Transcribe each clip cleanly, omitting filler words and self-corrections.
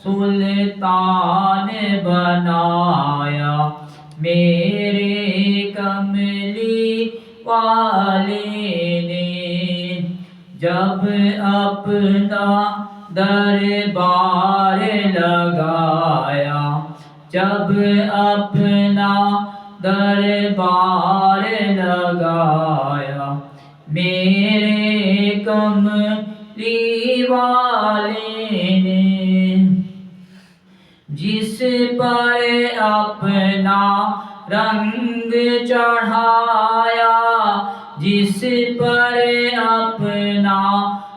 سلطان بنایا میرے کملی والے نے، جب اپنا دربار لگایا، جب اپنا دربار لگایا میرے کملی والے نے، جس پر اپنا رنگ چڑھایا، جس پر اپنا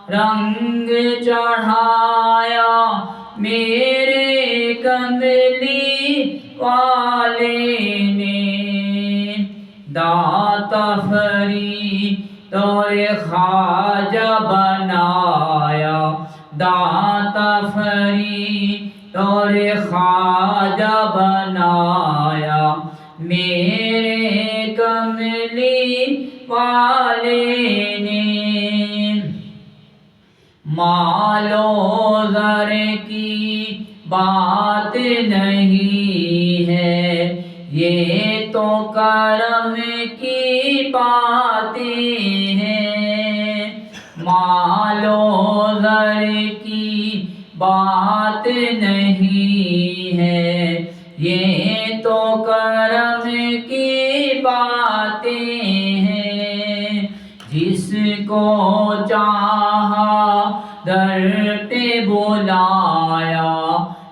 رنگ چڑھایا میرے کملی والے نے، داتا فرید اور خواجہ بنایا، داتا فرید اور خواجہ بنایا میرے کملی والے نے، مال و زر کی بات نہیں ہے، یہ تو کرم کی باتیں ہیں، مال و زر کی بات نہیں ہے، یہ تو کرم کی باتیں ہیں، جس کو چاہا در پہ بلایا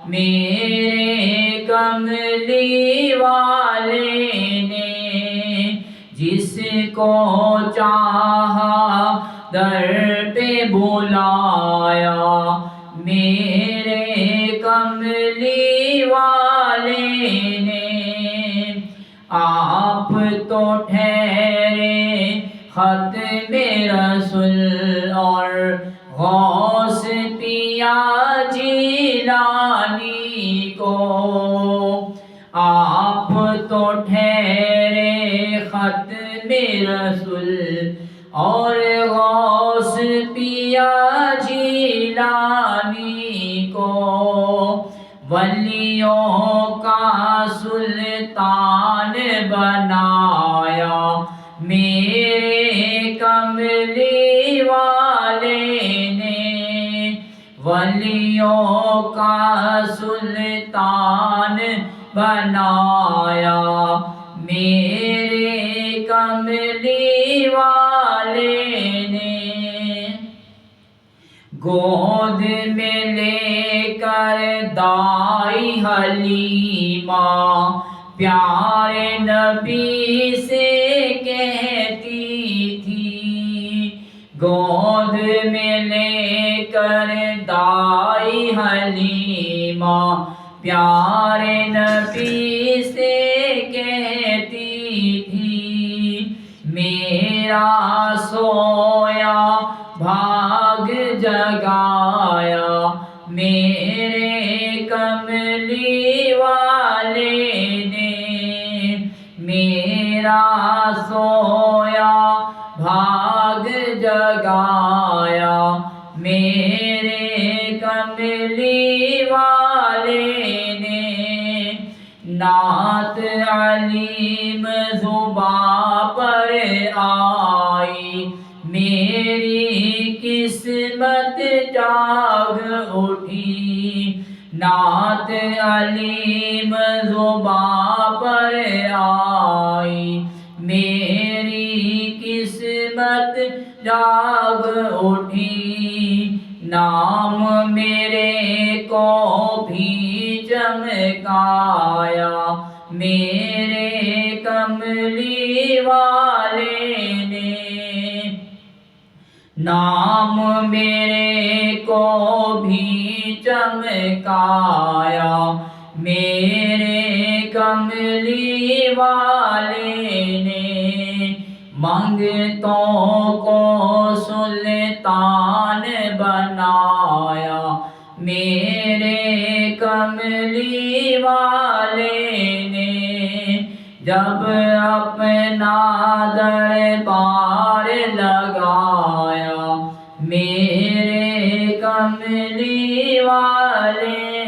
میرے کملی والے نے، جس کو چاہا در پہ بلایا میرے کملی والے نے، آپ تو ٹھہرے ختم رسول اور غوث پیا جیلانی کو، آپ تو ٹھہرے ختم رسول اور غوث پیا جیلانی کو، ولیوں کا سلطان بنایا میرے کملی والے نے، ولیوں کا سلطان بنایا میرے کملی والے نے، گود میں لے کر دائی حلیمہ پیارے نبی سے کہتی تھی، گود میں لے کر دائی حلیمہ پیارے نبی سے کہتی تھی، میرا سویا بھاگ جگایا میرے کملی والے نے، میرا سویا بھاگ جگایا میرے کملی والے نے، نعت علیم زباں پر آئی میری قسمت جاگ اٹھی، نعت علیم زباں پر آئی میری قسمت جاگ اٹھی، نام میرے کو بھی چمکایا میرے کملی والے نے، نام میرے کو بھی چمکایا میرے کملی والے نے، منگتوں کو سلطان بنایا میرے کملی والے نے، جب اپنا دربار لگایا میرے کملی والے